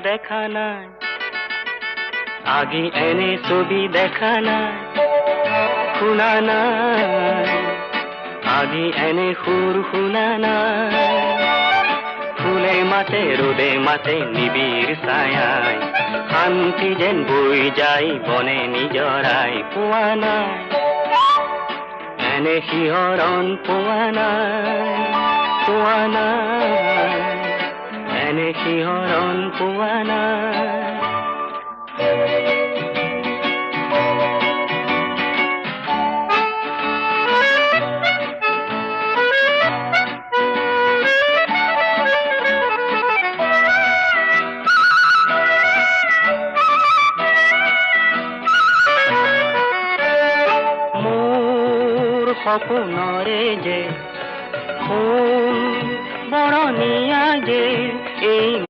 দেখা নাই, আগে এনে ছবি দেখা নাই, শুনা নাই, আগে এনে সুৰ শুনা নাই। ফুলে মাতে ৰোদে মাতে নিবিড় ছায়ায়, শান্তি যেন বৈ যায় বনে নিজৰাই। পোৱা নাই এনে শিহৰণ, পোৱা নাই, পোৱা নাই এনে শিহৰণ, পোৱা নাই। সপোনৰে যে ফুল বৰণীয়া যে এই